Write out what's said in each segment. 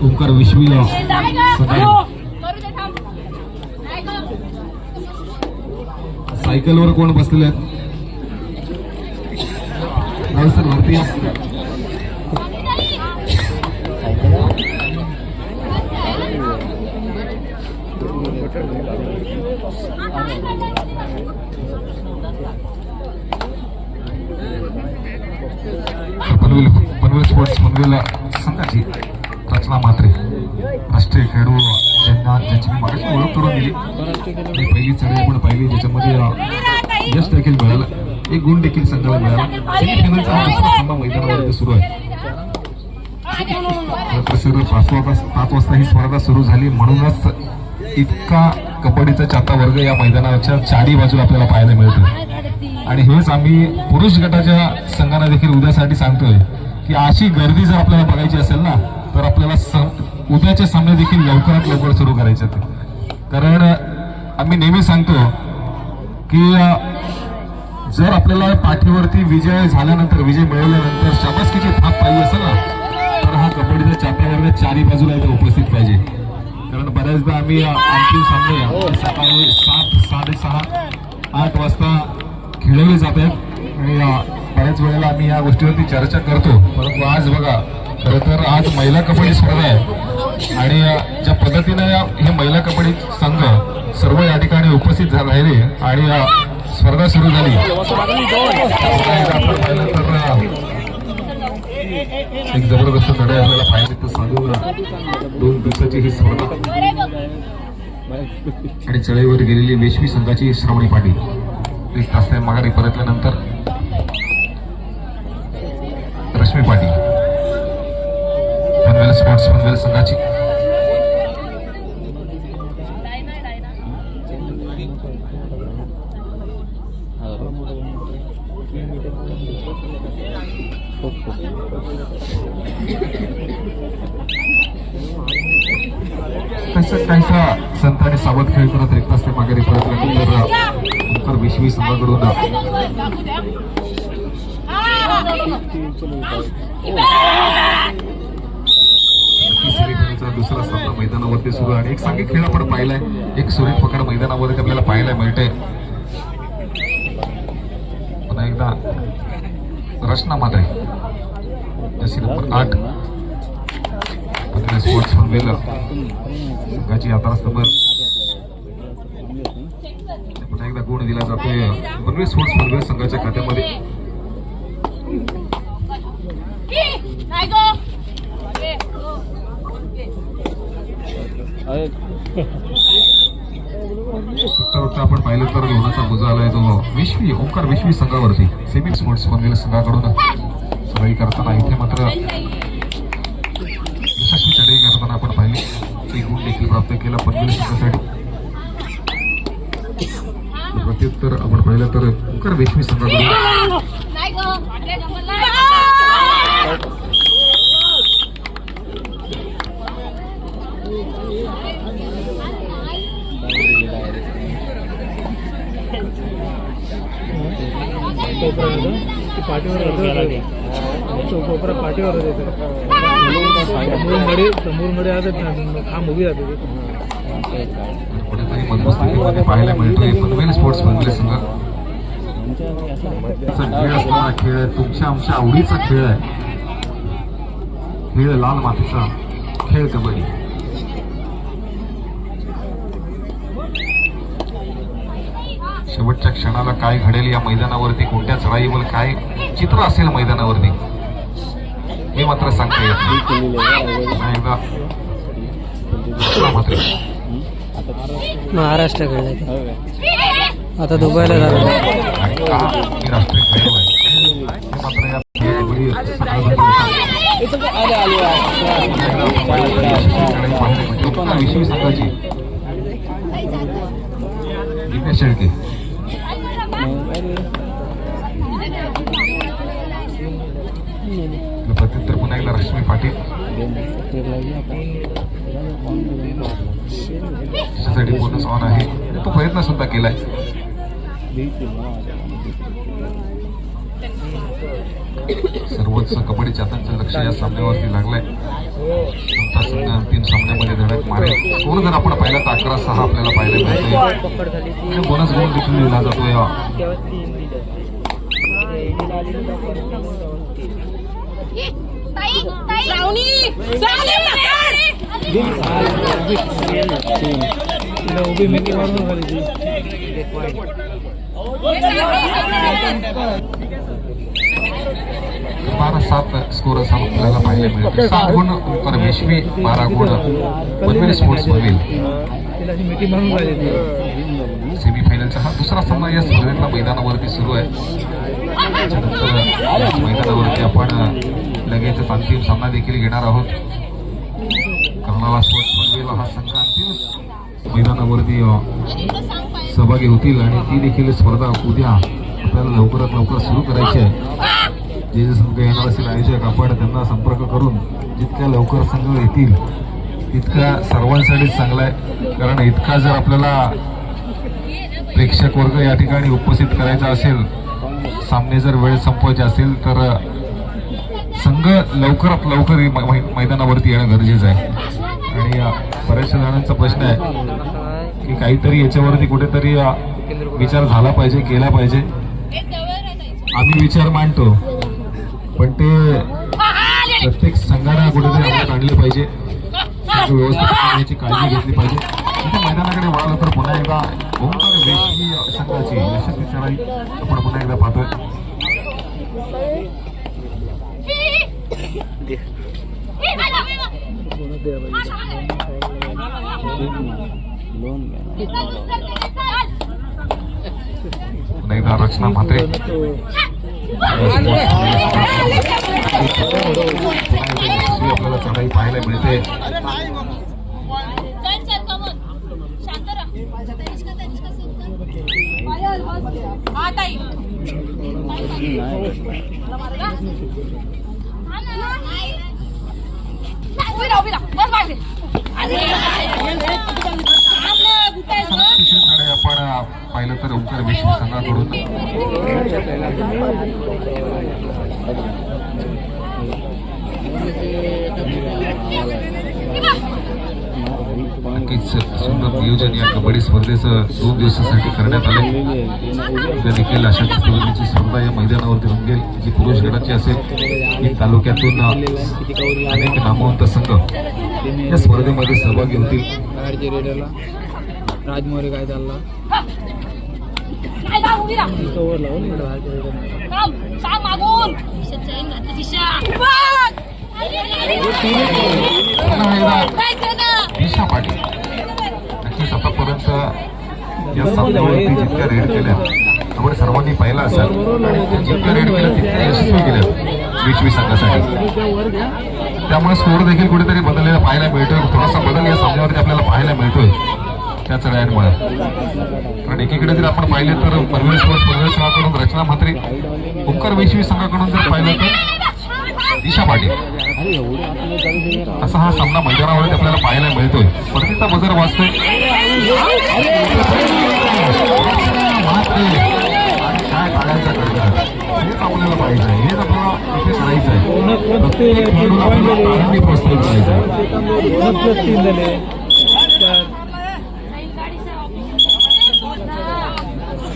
ओंकार विश्वी सायकलवर कोण बसलेले आहेत? सर वरती पनवेल स्पोर्ट्स पनवेल संघाची रचना म्हात्रे राष्ट्रीय खेळाडू ज्यांची मी मागाशी ओळख करून दिली. पहिली चढाई आपण पाहिली, ज्याच्यामध्ये यश देखील मिळालं, एक गुण देखील संघाला मिळाला. सेमीफायनलचा हा दुसरा सामना मैदानावरती सुरू आहे. सर 5 वाजता ही स्पर्धा सुरू झाली, म्हणूनच इतका कबड्डीचा चाहता वर्ग या मैदानाच्या चारी बाजूला आपल्याला पाहायला मिळतो. आणि हेच आम्ही पुरुष गटाच्या संघांना देखील उद्यासाठी सांगतोय की अशी गर्दी जर आपल्याला बघायची असेल ना, तर आपल्याला उद्याचे सामने देखील लवकरात लवकर सुरू करायचे आहेत. कारण आम्ही नेहमी सांगतो की जर आपल्याला पाठीवरती विजय झाल्यानंतर, विजय मिळवल्यानंतर शाबासकीची थाप पाहिजे असेल ना, तर हा कबड्डीचा चाहता वर्ग चारी बाजूला इथे उपस्थित पाहिजे. कारण बऱ्याचदा आम्ही अंतिम सामने सकाळी 7, 6:30, 8 वाजता खेळवले जात आहेत आणि बऱ्याच वेळेला आम्ही या गोष्टीवरती चर्चा करतो. परंतु आज बघा, खरं तर आज महिला कबड्डी स्पर्धा आहे आणि ज्या पद्धतीने हे महिला कबड्डी संघ सर्व या ठिकाणी उपस्थित राहिले आणि स्पर्धा सुरू झाली. एक जबरदस्त लढाई आपल्याला पाहिजे तर सांगू. 2 दिवसाची ही स्पर्धा आणि चढाईवर गेलेली वेश्वी संघाची श्रावणी पाटील 1 तास माघारी परतल्यानंतर रश्मी पाटील पनवेल स्पोर्ट्स पनवेल संघाची काहीसा संत आणि सावध खेळ करत 1 तास माघारी परतल्यानंतर विश्वी संघाकडून दुसरा सामना मैदानावरती सुरू आणि एक सांघिक खेळ आपण पाहिलाय. एक सुरेख प्रकार मैदानावरती आपल्याला पाहायला मिळते. पुन्हा एकदा रचना मात्रे जशी नंबर 8 पनवेल स्पोर्ट्स पनवेल संघाची यात्रा स्तंभ. पुन्हा एकदा गुण दिला जातोय पनवेल स्पोर्ट्स पनवेल संघाच्या खात्यामध्ये. आपण पाहिलं तर लोणाचा बुजा आलाय तो विश्वी ओंकार विश्वी संघावरती. सेमी स्पोर्ट्स पनवेल संघाकडून चढाई करताना इथे मात्र यशस्वी चढाई करताना आपण पाहिले. एक गुण देखील प्राप्त केला पनवेल संघासाठी. प्रत्युत्तर आपण पाहिलं तर ओंकार विश्वी संघाकडून पाठीवर समोर खांब उभी राहते. पाहायला मिळतोय पनवेल स्पोर्ट्स पनवेल संघ खेळ असणारा खेळ आहे. तुमच्या आमच्या आवडीचा खेळ आहे. खेळ लाल मातीचा खेळ कबड्डी. शेवटच्या क्षणाला काय घडेल या मैदानावरती, कोणत्या चढाईवर काय चित्र असेल मैदानावरती हे मात्र सांगता येत नाही. एकदा महाराष्ट्र खेळलाय आता दुबईला झालं. राष्ट्रीय खेळाडू आहे हे मात्र या विश्वी संघाची दिव्या शेळके प्रत्युत्तर पुन्हा एकदा रश्मी पाटील त्याच्यासाठी बोनस ऑन आहे. तो प्रयत्न सुद्धा केलाय. सर्वच कबड्डी चाहत्यांचं लक्ष या सामन्यावरती लागलंय. संघ धडक मारेल. स्कोर जर आपण पाहिला तर 11-6 आपल्याला पाहायला मिळते. बोनस गोल देखील दिला जातो या उभी मिकी मारून खाली 12-7 स्कोर असा आपल्याला पाहायला मिळतो. 7 गुण ओंकार विश्वी, 12 गुण पनवेल स्पोर्ट्स पनवेल. मिकी मारून खाली सेमीफायनलचा हा दुसरा सामना या स्पर्धेतला मैदानावरती सुरू आहे. त्याच्यानंतर याच मैदानावरती आपण लगेचच अंतिम सामना देखील घेणार आहोत. कर्नाळा स्पोर्ट्स पनवेल हा संघ अंतिम मैदानावरती सहभागी होतील आणि ती देखील स्पर्धा उद्या आपल्याला लवकरात लवकर सुरू करायची आहे. जे जे संघ येणार असेल आयोजक आपण त्यांना संपर्क करून जितक्या लवकर संघ येतील तितका सर्वांसाठीच चांगला आहे. कारण इतका जर आपल्याला प्रेक्षक वर्ग या ठिकाणी उपस्थित करायचा असेल, सामने जर वेळ संपवायचे असेल तर संघ लवकरात लवकर मैदानावरती येणं गरजेचं आहे. आणि बऱ्याचशा जणांचा प्रश्न आहे की काहीतरी याच्यावरती कुठेतरी विचार झाला पाहिजे, केला पाहिजे. आम्ही विचार मांडतो पण ते प्रत्येक संघाने कुठेतरी आपल्यात आणले पाहिजे. व्यवस्थित करण्याची काळजी घेतली पाहिजे. तिथे मैदानाकडे वळालं तर पुन्हा एकदा ओंकार वेश्वी संघाची यशस्वी चढाई आपण पुन्हा एकदा पाहतोय. पुन्हा एकदा रचना म्हात्रे आपल्याला चढाई पाहायला मिळते. आपण पाहिलं तर ओंकार विश्व संघाकडून नक्कीच सुंदर नियोजन या कबड्डी स्पर्धेचं 2 दिवसासाठी करण्यात आले. उद्या देखील अशा पद्धतीची स्पर्धा या मैदानावरती रंगेल जी पुरुष गटाची असेल. ही तालुक्यातून अनेक नामवंत संघ या स्पर्धेमध्ये सहभागी होतील. राजमोरे काय चालला दिशा पाटील नक्कीच आतापर्यंत या सामन्यावरती जितक्या रेड केल्या आपण सर्वांनी पाहिला असेल आणि जितक्या रेड केल्या तितक्या यशस्वी केल्या विश्वी संघासाठी. त्यामुळे स्कोर देखील कुठेतरी बदललेला पाहायला मिळतोय. थोडासा बदल या सामन्यावरती आपल्याला पाहायला मिळतोय त्या चढायांमुळे. कारण एकीकडे जर आपण पाहिले तर पनवेल स्पोर्ट्स पनवेल संघाकडून रचना म्हात्रे, ओंकार विश्वी संघाकडून जर पाहिलं तर दिशा पाटील असा हा सामना मैदानावरती आपल्याला पाहायला मिळतोय. परतीचा बजर वाजतोय काय टाळायचा करतात हेच आपल्याला पाहिजे. हेच आपल्याला इथे करायचं आहे. प्रत्येक खेळाडूला आपल्याला आनंदी प्रोत्साहित करायचं आहे.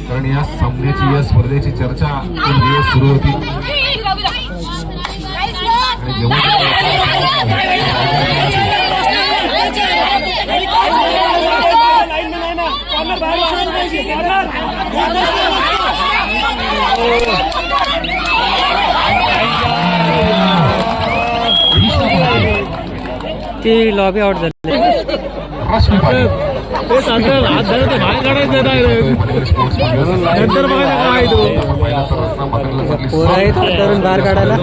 कारण या सामन्याची या स्पर्धेची चर्चा 3 दिवस सुरू होती आणि जेव्हा ती लॉबी आउट झाली. रश्मी पाटील तरुण बाहेर काढायला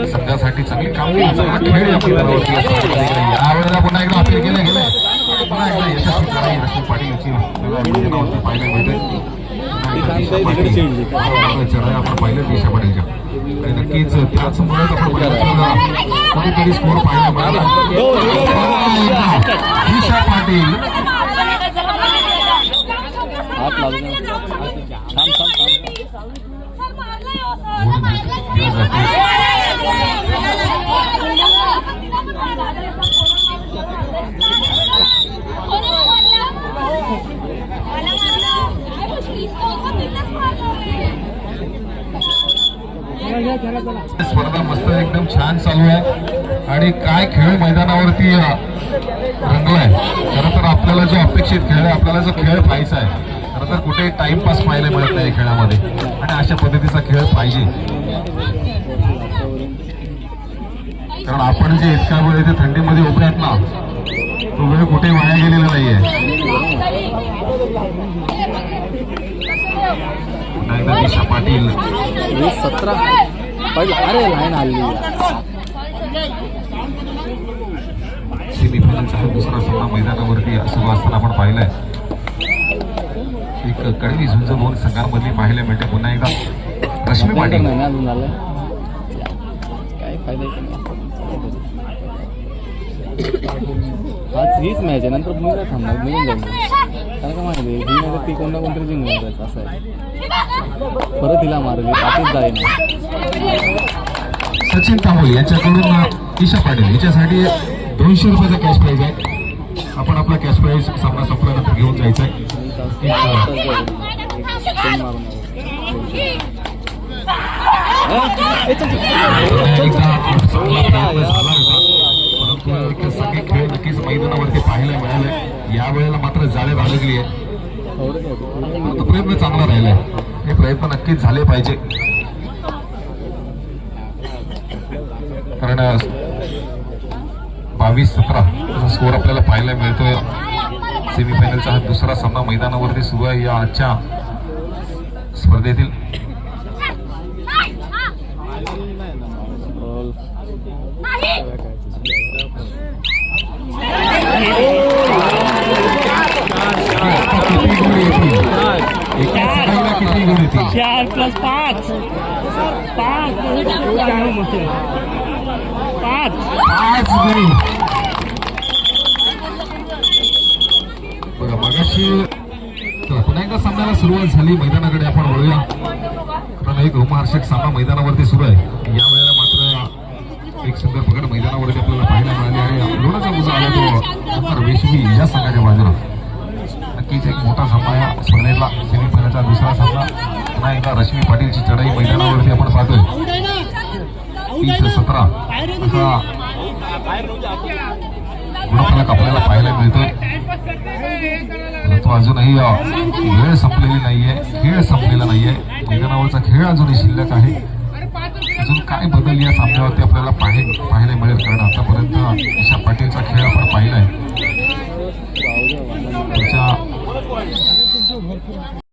संघासाठी चांगली कामगिरी चांगला खेळ यावेळेला पुन्हा एकदा अपील केलं गेलं. पुन्हा एकदा यशस्वी झाली रश्मी पाटील याची पाहायला मिळते. चढाई आपण पाहिलं दिशा पाटीलच्या आणि नक्कीच त्याचमुळेच आपण कुठेतरी स्कोर पाहायला मिळाला. दिशा पाटील स्पर्धा मस्त एकदम छान चालू आहे आणि काय खेळ मैदानावरती रंगलाय. खरं तर आपल्याला जो अपेक्षित खेळ आहे, आपल्याला जो खेळ पाहायचा आहे, खरं तर कुठे टाइमपास पाहायला मिळत नाही खेळामध्ये आणि अशा पद्धतीचा खेळ पाहिजे. कारण आपण जे इतका वेळ इथे थंडीमध्ये उभे आहेत ना, तो वेळ कुठे वाया गेलेला नाहीये. पुन्हा एकदा दिशा पाटील 17 अरे लाईन आली. सेमीफायनलचा हा दुसरा सामना मैदानावरती सुरू असताना आपण पाहिलाय. एक कडवी झुंज दोन संघांमधली पाहायला मिळते. पुन्हा एकदा रश्मी पाटील काय फायदा. आज हीच मॅच आहे, नंतर मुलगा थांबणार निघून जाईल. कारण का माहिती ही नगर ती कोणता कोणतरी जिंकून जायचं असं आहे. परत तिला मारली पाठीच जाईल. सचिन तांबोली यांच्याकडून ईशा पाटील हिच्यासाठी 200 रुपयाचा कॅश प्राईज आहे. आपण आपला कॅश प्राईज सामना संपल्यानंतर घेऊन जायचा आहे. परंतु सगळे खेळ नक्कीच मैदानावरती पाहायला मिळाले. या वेळेला मात्र जाळ्यात अडकली आहे. परंतु प्रयत्न चांगला राहिलाय. हे प्रयत्न नक्कीच झाले पाहिजे. कारण 22-17 असा स्कोर आपल्याला पाहायला मिळतोय. सेमीफायनलचा हा दुसरा सामना मैदानावरती सुरू आहे या आजच्या स्पर्धेतील. किती गुण येतील? 4+5 5 गुण. बघा मगाशी पुन्हा एकदा सामन्याला सुरुवात झाली. मैदानाकडे आपण वळूया. कारण एक रोमहर्षक सामना मैदानावरती सुरू आहे. या वेळेला मात्र एक सुंदर पकड मैदानावरती आपल्याला पाहायला मिळाली आणि लोणाचा मुजा आला तो रेशमी या संघाच्या बाजूला. नक्कीच एक मोठा सामना या स्पर्धेतला. सेमीफायनलचा दुसरा सामना. पुन्हा एकदा रश्मी पाटीलची चढाई मैदानावरती आपण पाहतोय. 30-17 असा गुणफलक आपल्याला पाहायला मिळतोय. परंतु अजूनही वेळ संपलेली नाहीये, खेळ संपलेला नाहीये. मैदानावरचा खेळ अजूनही शिल्लक आहे. अजून काय बदल या सामन्यावरती आपल्याला पाहायला मिळेल. कारण आतापर्यंत ईशा पाटीलचा खेळ आपण पाहिलाय. त्याच्या